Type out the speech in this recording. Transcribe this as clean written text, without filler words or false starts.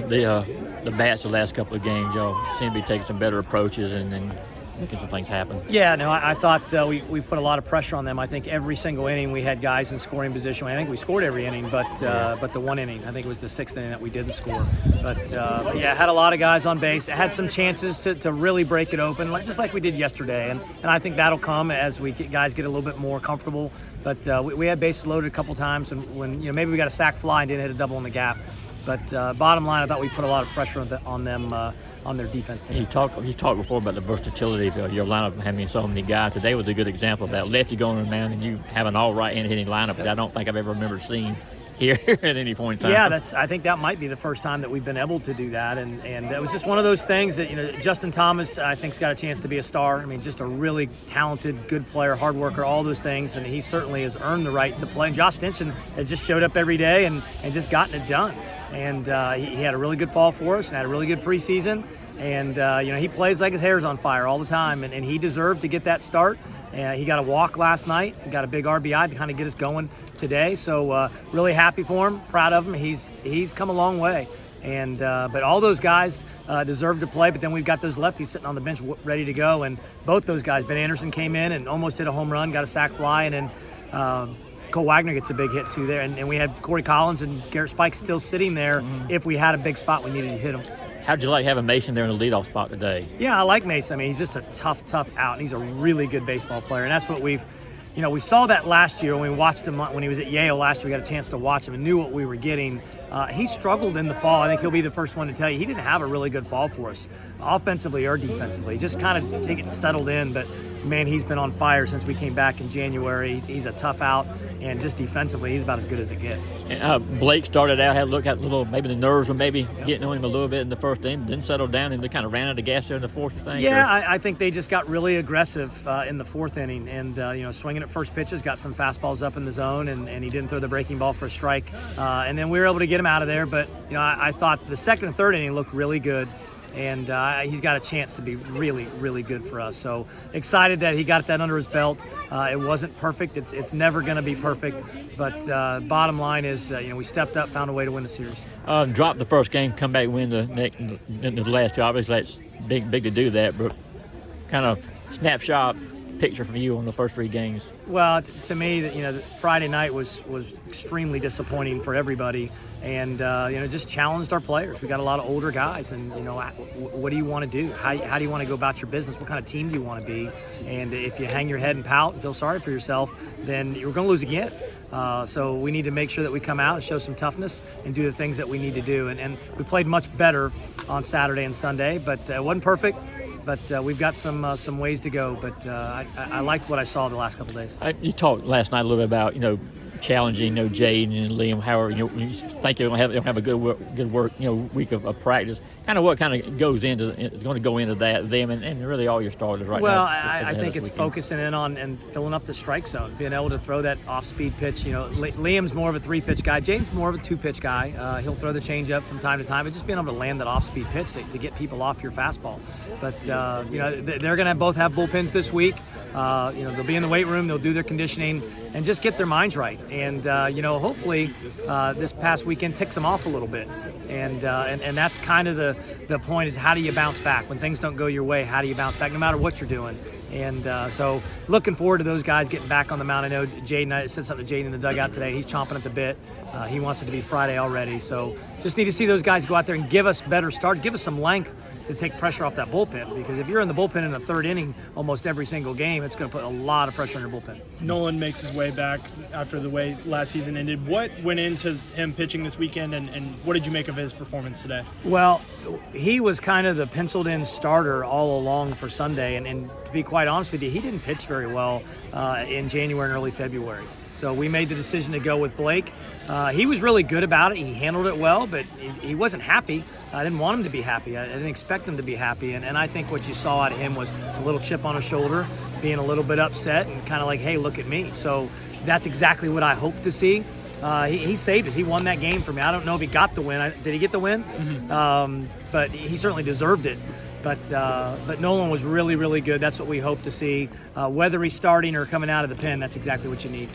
The bats the last couple of games, y'all seem to be taking some better approaches and making some things happen. Yeah, no, I thought we put a lot of pressure on them. I think every single inning we had guys in scoring position. I think we scored every inning, but the one inning, I think it was the sixth inning that we didn't score. But yeah, had a lot of guys on base. Had some chances to really break it open, just like we did yesterday. And I think that'll come as guys get a little bit more comfortable. But we had bases loaded a couple times, and when maybe we got a sac fly and didn't hit a double in the gap. But bottom line, I thought we put a lot of pressure on them on their defense today. You talked before about the versatility of your lineup having so many guys. Today was a good example of that. Lefty going on the mound and you have an all right hitting lineup, which I don't think I've ever remember seeing here at any point in time. Yeah, I think that might be the first time that we've been able to do that, and it was just one of those things that Justin Thomas I think's got a chance to be a star. I mean, just a really talented, good player, hard worker, all those things, and he certainly has earned the right to play. And Josh Stinson has just showed up every day and just gotten it done. And he had a really good fall for us and had a really good preseason. And he plays like his hair's on fire all the time, and he deserved to get that start. He got a walk last night, got a big RBI to kind of get us going today. So really happy for him, proud of him. He's come a long way. And but all those guys deserve to play. But then we've got those lefties sitting on the bench ready to go. And both those guys, Ben Anderson came in and almost hit a home run, got a sac fly, and then Cole Wagner gets a big hit too there. And we had Corey Collins and Garrett Spikes still sitting there if we had a big spot we needed to hit them. How'd you like having Mason there in the leadoff spot today? Yeah, I like Mason. I mean, he's just a tough out, and he's a really good baseball player. And that's what we saw that last year when we watched him when he was at Yale last year. We got a chance to watch him and knew what we were getting. He struggled in the fall. I think he'll be the first one to tell you he didn't have a really good fall for us, offensively or defensively. Just kind of to get settled in, but man, he's been on fire since we came back in January. He's a tough out, and just defensively, he's about as good as it gets. And Blake started out, had a look at maybe the nerves were maybe getting on him a little bit in the first inning, then settled down and they kind of ran out of gas there in the fourth, you think? Yeah, I think they just got really aggressive in the fourth inning, and swinging at first pitches, got some fastballs up in the zone, and he didn't throw the breaking ball for a strike, and then we were able to get him out of there. But I thought the second and third inning looked really good. And he's got a chance to be really, really good for us. So excited that he got that under his belt. It wasn't perfect. It's never going to be perfect. But bottom line is, we stepped up, found a way to win the series. Dropped the first game, come back, win the last two. Obviously, that's big to do that. But kind of snapshot picture from you on the first three games. Well, to me, Friday night was extremely disappointing for everybody, and just challenged our players. We got a lot of older guys, and what do you want to do? How do you want to go about your business? What kind of team do you want to be? And if you hang your head and pout and feel sorry for yourself, then you're going to lose again. So we need to make sure that we come out and show some toughness and do the things that we need to do. And we played much better on Saturday and Sunday, but it wasn't perfect. But we've got some ways to go. But I liked what I saw the last couple of days. You talked last night a little bit about challenging Jaden and Liam. However, you think they'll have a good work week of practice. What kind of goes into is going to go into that them and really all your starters right now. Well, I think it's focusing in on and filling up the strike zone, being able to throw that off-speed pitch. Liam's more of a 3-pitch guy. Jaden's more of a 2-pitch guy. He'll throw the changeup from time to time, but just being able to land that off-speed pitch to get people off your fastball. But they're going to both have bullpens this week. They'll be in the weight room. They'll do their conditioning and just get their minds right. And hopefully this past weekend ticks them off a little bit. And that's kind of the point is, how do you bounce back when things don't go your way? How do you bounce back no matter what you're doing? And so looking forward to those guys getting back on the mound. I know Jaden, I said something to Jaden in the dugout today. He's chomping at the bit. He wants it to be Friday already. So just need to see those guys go out there and give us better starts, give us some length to take pressure off that bullpen, because if you're in the bullpen in the third inning almost every single game, it's going to put a lot of pressure on your bullpen. Nolan makes his way back after the way last season ended. What went into him pitching this weekend, and what did you make of his performance today? Well, he was kind of the penciled-in starter all along for Sunday, and to be quite honest with you, he didn't pitch very well in January and early February. So we made the decision to go with Blake. He was really good about it. He handled it well, but he wasn't happy. I didn't want him to be happy. I didn't expect him to be happy. And I think what you saw out of him was a little chip on his shoulder, being a little bit upset and kind of like, hey, look at me. So that's exactly what I hope to see. He saved us. He won that game for me. I don't know if he got the win. Did he get the win? Mm-hmm. But he certainly deserved it. But Nolan was really, really good. That's what we hope to see. Whether he's starting or coming out of the pen, that's exactly what you need.